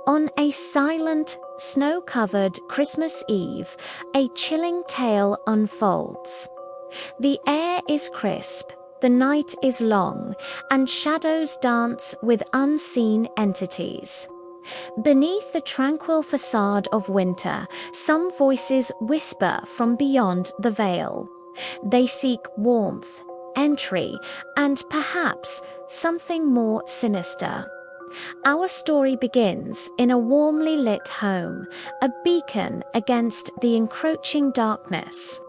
On a silent, snow-covered Christmas Eve, a chilling tale unfolds. The air is crisp, the night is long, and shadows dance with unseen entities. Beneath the tranquil facade of winter, some voices whisper from beyond the veil. They seek warmth, entry, and perhaps something more sinister. Our story begins in a warmly lit home, a beacon against the encroaching darkness.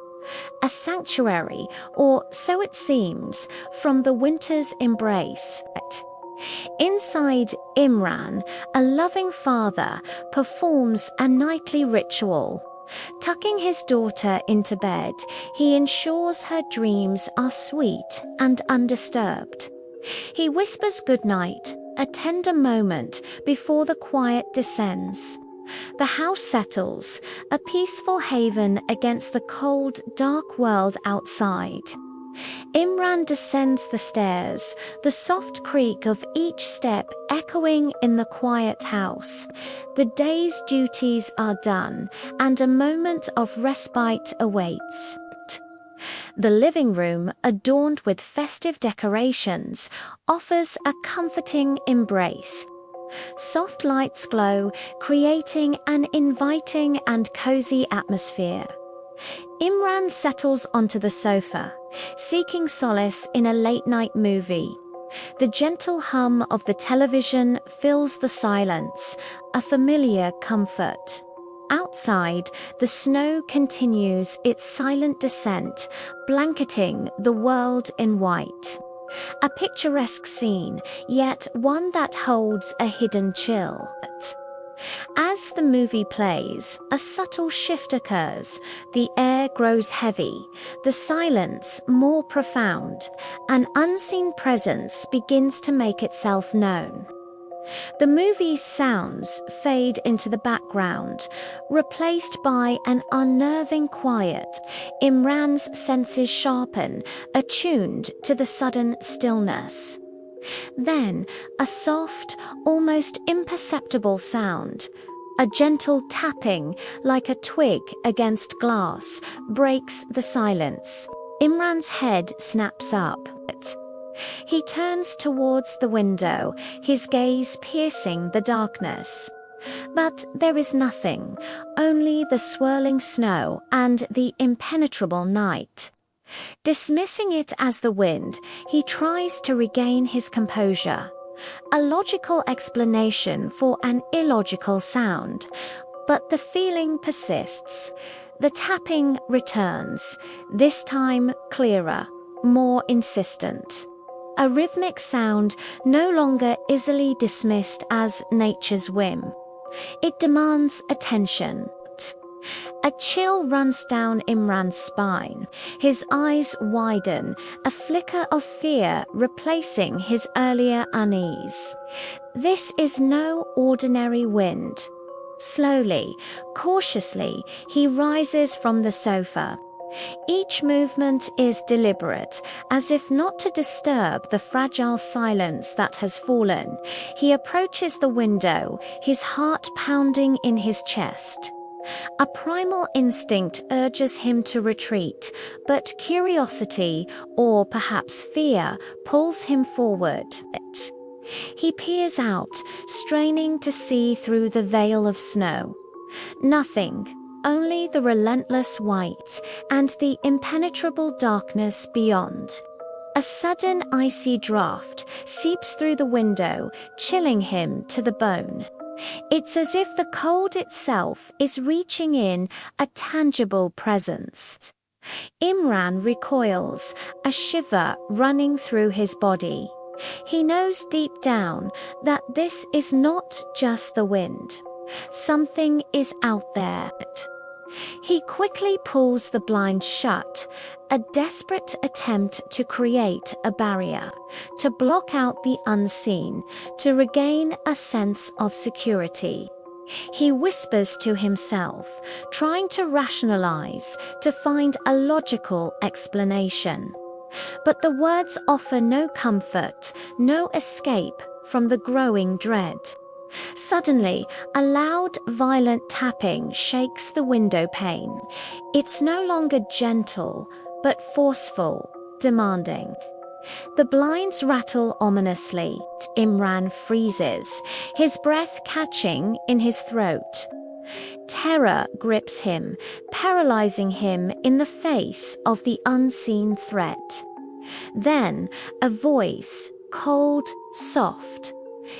A sanctuary, or so it seems, from the winter's embrace. Inside, Imran, a loving father, performs a nightly ritual. Tucking his daughter into bed, he ensures her dreams are sweet and undisturbed. He whispers goodnight, a tender moment before the quiet descends. The house settles, a peaceful haven against the cold, dark world outside. Imran descends the stairs, the soft creak of each step echoing in the quiet house. The day's duties are done, and a moment of respite awaits. The living room, adorned with festive decorations, offers a comforting embrace. Soft lights glow, creating an inviting and cozy atmosphere. Imran settles onto the sofa, seeking solace in a late-night movie. The gentle hum of the television fills the silence, a familiar comfort. Outside, the snow continues its silent descent, blanketing the world in white. A picturesque scene, yet one that holds a hidden chill. As the movie plays, a subtle shift occurs. The air grows heavy, the silence more profound. An unseen presence begins to make itself known. The movie's sounds fade into the background, replaced by an unnerving quiet. Imran's senses sharpen, attuned to the sudden stillness. Then, a soft, almost imperceptible sound, a gentle tapping like a twig against glass, breaks the silence. Imran's head snaps up. He turns towards the window, his gaze piercing the darkness. But there is nothing, only the swirling snow and the impenetrable night. Dismissing it as the wind, he tries to regain his composure. A logical explanation for an illogical sound, but the feeling persists. The tapping returns, this time clearer, more insistent. A rhythmic sound no longer easily dismissed as nature's whim. It demands attention. A chill runs down Imran's spine. His eyes widen, a flicker of fear replacing his earlier unease. This is no ordinary wind. Slowly, cautiously, he rises from the sofa. Each movement is deliberate, as if not to disturb the fragile silence that has fallen. He approaches the window, his heart pounding in his chest. A primal instinct urges him to retreat, but curiosity, or perhaps fear, pulls him forward. He peers out, straining to see through the veil of snow. Nothing. Only the relentless white and the impenetrable darkness beyond. A sudden icy draft seeps through the window, chilling him to the bone. It's as if the cold itself is reaching in, a tangible presence. Imran recoils, a shiver running through his body. He knows deep down that this is not just the wind. Something is out there. He quickly pulls the blinds shut, a desperate attempt to create a barrier, to block out the unseen, to regain a sense of security. He whispers to himself, trying to rationalize, to find a logical explanation. But the words offer no comfort, no escape from the growing dread. Suddenly, a loud, violent tapping shakes the window pane. It's no longer gentle, but forceful, demanding. The blinds rattle ominously. Imran freezes, his breath catching in his throat. Terror grips him, paralyzing him in the face of the unseen threat. Then, a voice, cold, soft,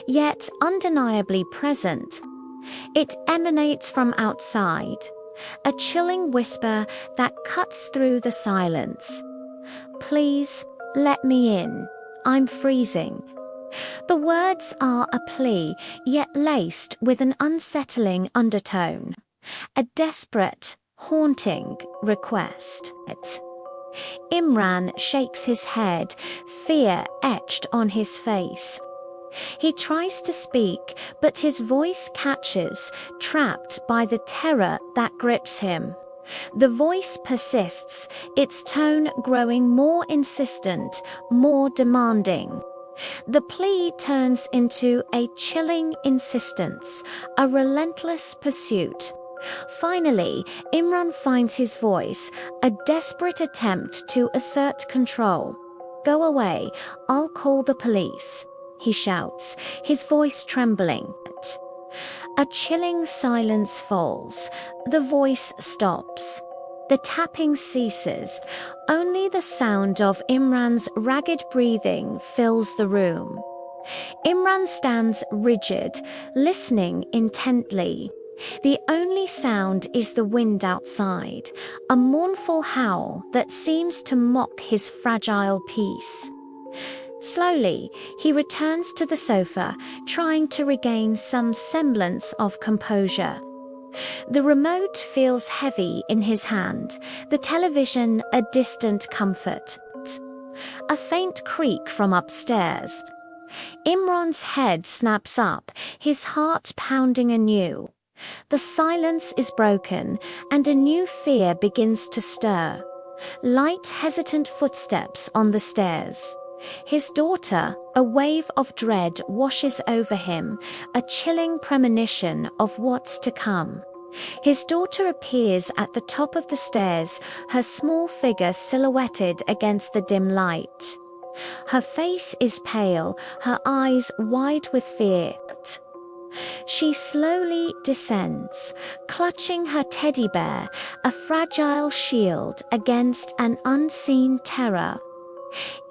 yet undeniably present. It emanates from outside, a chilling whisper that cuts through the silence. "Please, let me in. I'm freezing." The words are a plea, yet laced with an unsettling undertone. A desperate, haunting request. Imran shakes his head, fear etched on his face. He tries to speak, but his voice catches, trapped by the terror that grips him. The voice persists, its tone growing more insistent, more demanding. The plea turns into a chilling insistence, a relentless pursuit. Finally, Imran finds his voice, a desperate attempt to assert control. "Go away, I'll call the police," he shouts, his voice trembling. A chilling silence falls. The voice stops. The tapping ceases. Only the sound of Imran's ragged breathing fills the room. Imran stands rigid, listening intently. The only sound is the wind outside, a mournful howl that seems to mock his fragile peace. Slowly, he returns to the sofa, trying to regain some semblance of composure. The remote feels heavy in his hand, the television a distant comfort. A faint creak from upstairs. Imran's head snaps up, his heart pounding anew. The silence is broken, and a new fear begins to stir. Light, hesitant footsteps on the stairs. His daughter, a wave of dread washes over him, a chilling premonition of what's to come. His daughter appears at the top of the stairs, her small figure silhouetted against the dim light. Her face is pale, her eyes wide with fear. She slowly descends, clutching her teddy bear, a fragile shield against an unseen terror.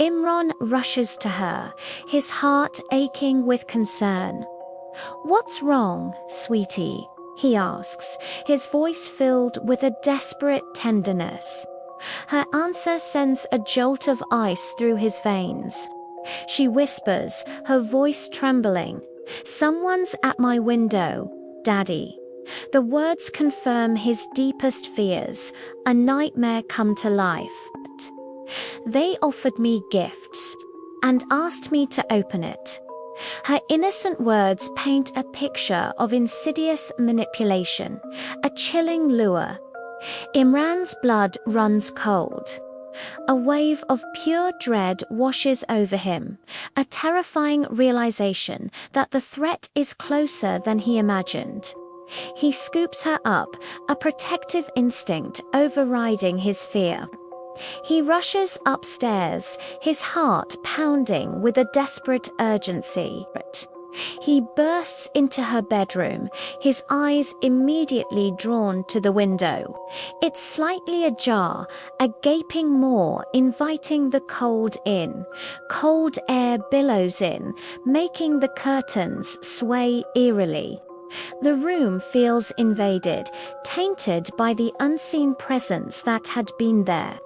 Imran rushes to her, his heart aching with concern. "What's wrong, sweetie?" he asks, his voice filled with a desperate tenderness. Her answer sends a jolt of ice through his veins. She whispers, her voice trembling, "Someone's at my window, Daddy." The words confirm his deepest fears, a nightmare come to life. "They offered me gifts and asked me to open it." Her innocent words paint a picture of insidious manipulation, a chilling lure. Imran's blood runs cold. A wave of pure dread washes over him, a terrifying realization that the threat is closer than he imagined. He scoops her up, a protective instinct overriding his fear. He rushes upstairs, his heart pounding with a desperate urgency. He bursts into her bedroom, his eyes immediately drawn to the window. It's slightly ajar, a gaping maw inviting the cold in. Cold air billows in, making the curtains sway eerily. The room feels invaded, tainted by the unseen presence that had been there.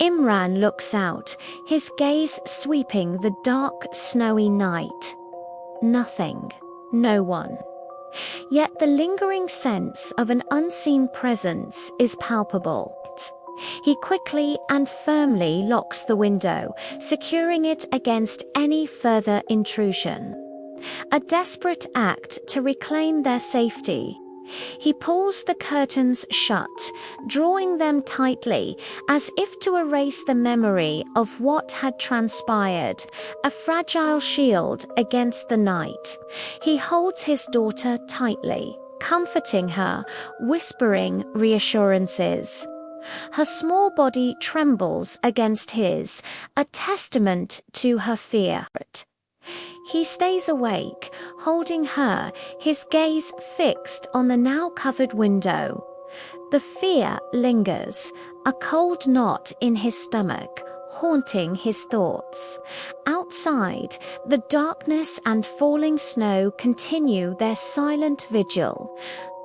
Imran looks out, his gaze sweeping the dark, snowy night. Nothing. No one. Yet the lingering sense of an unseen presence is palpable. He quickly and firmly locks the window, securing it against any further intrusion. A desperate act to reclaim their safety. He pulls the curtains shut, drawing them tightly, as if to erase the memory of what had transpired, a fragile shield against the night. He holds his daughter tightly, comforting her, whispering reassurances. Her small body trembles against his, a testament to her fear. He stays awake, holding her, his gaze fixed on the now covered window. The fear lingers, a cold knot in his stomach, haunting his thoughts. Outside, the darkness and falling snow continue their silent vigil.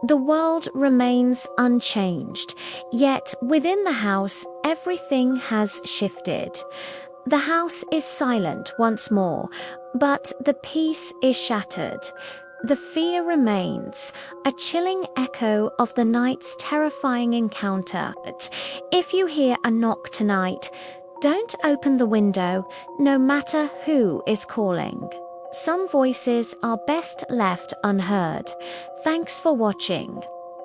The world remains unchanged, yet within the house everything has shifted. The house is silent once more, but the peace is shattered. The fear remains, a chilling echo of the night's terrifying encounter. If you hear a knock tonight, don't open the window, no matter who is calling. Some voices are best left unheard. Thanks for watching.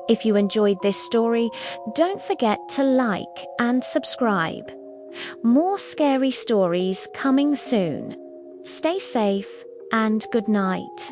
If you enjoyed this story, don't forget to like and subscribe. More scary stories coming soon. Stay safe and good night.